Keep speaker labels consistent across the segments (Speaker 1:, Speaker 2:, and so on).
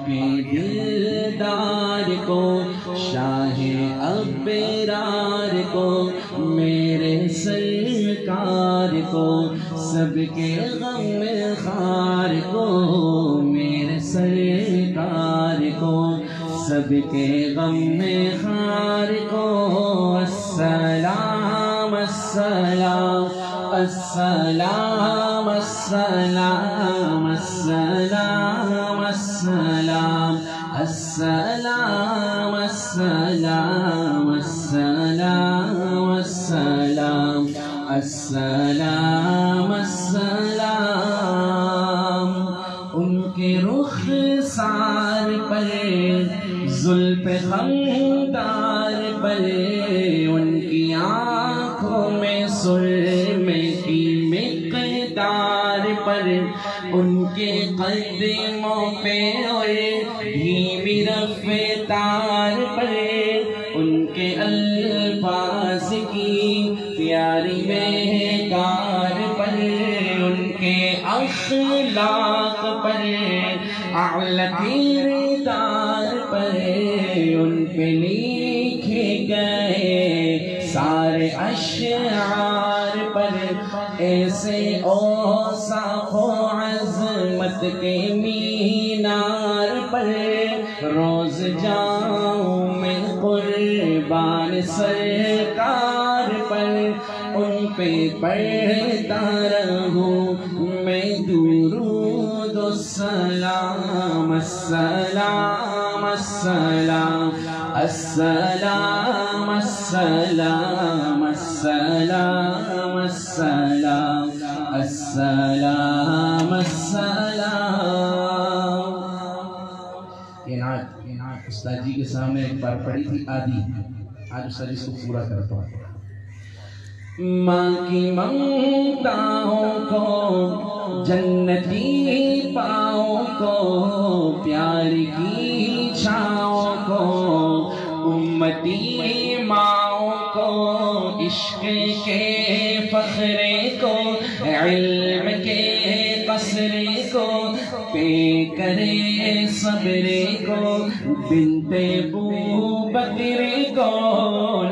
Speaker 1: کے دلدار کو، شاہ ابرار کو، میرے سرکار کو، سب کے غم خار کو، میرے سرکار کو، سب کے غم خار کو، السلام السلام السلام السلام السلام السلام السلام السلام السلام السلام السلام السلام ان کے رخسار پر، زلف خمدار پر، ان کی آنکھوں میں سرمے کی مقدار پر، ان کے قدموں پہ اور دھیمی رفتار پر، ان کے الفاظ کی پیاری مہکار پر، ان کے اخلاق پر، اعلیٰ کردار پر، ان پہ لکھے گئے سارے اشعار پر، ایسے اوصاف و عظمت کے مینار پر، روز جاؤں میں قربان سرکار پر، ان پہ پڑھتا رہوں میں درود و سلام، السلام السلام السلام السلام السلام السلام السلام السلام۔ یہ نعت استاد جی کے سامنے ایک بار پڑھی تھی آدھی، آج استاد اس کو پورا کرتا ہوں۔ ماں کی ممتاؤں کو، جنتی پاؤں کو، پیار کی چھاؤں کو، امتی ماؤں کو، عشق کے فخرے کو، علم کے قصرے کو، پے کرے صبرے کو، بنت بو بکرے کو،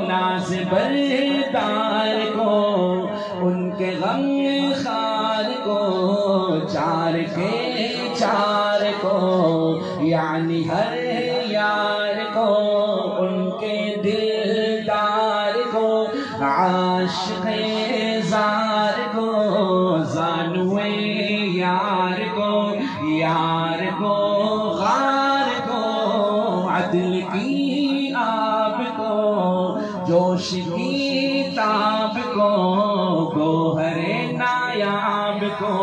Speaker 1: ناز بردار کو، ان کے غم خار کو، چار کے چار کو، یعنی ہر یار کو، ان کے دلدار کو، عاشق زار کو، زانوے یار کو، یار کو غار کو، عدل کی آب کو، جوش کی تاب کو، گوہر نایاب کو،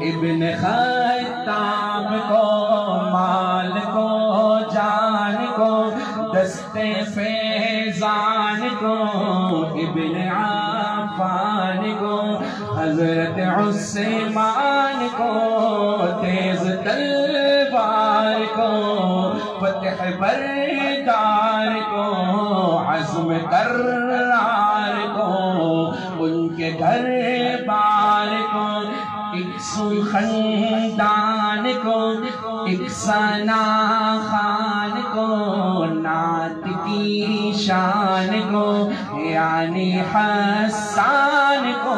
Speaker 1: ابن خطاب کو، مال کو جان کو، دست فیضان کو، ابن عفان کو، حضرت عثمان کو، تیز تلوار کو، فتح بردار کو، عزم کرار کو، ان کے گھر بار کو، ایک سو خاندان کو، ایک ثنا خان کو، نعت کی شان کو، یعنی حسان کو،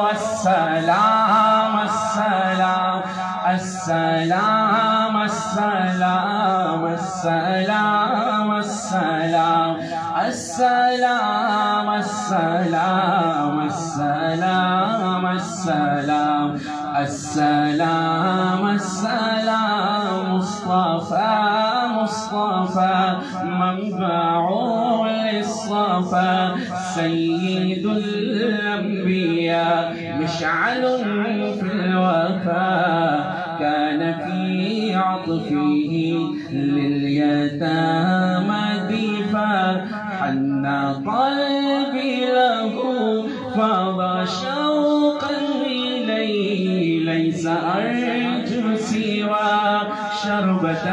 Speaker 1: السلام السلام السلام السلام السلام السلام السلام السلام السلام السلام السلام السلام مصطفى مصطفى منبع للصفا سيد الأنبياء مشعل في الوفاء كان في عطفه لليتامى دفا حن قلبي له فاض شوقا إليه ليس أرجو سوى شربة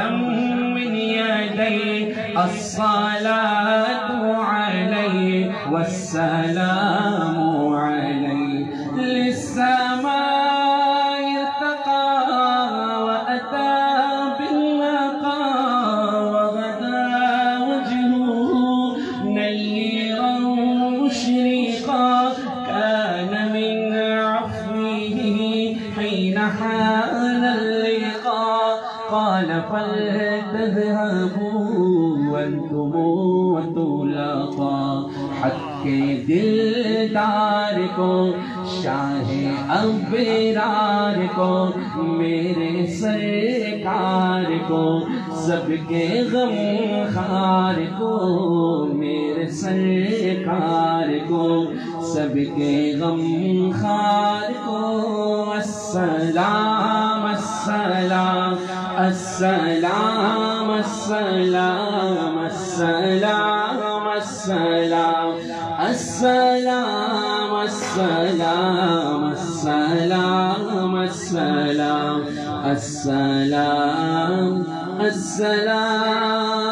Speaker 1: من يديه الصلاة عليه والسلام عليه للسماء ارتقى وأتى بالله قال فلتذهبوا أنتم وطلقاء حق کے دلدار کو شاہ ابرار کو میرے سرکار کو سب کے غم خار کو میرے سرکار کو سب کے غم خار کو السلام السلام السلام السلام السلام السلام السلام السلام السلام السلام السلام السلام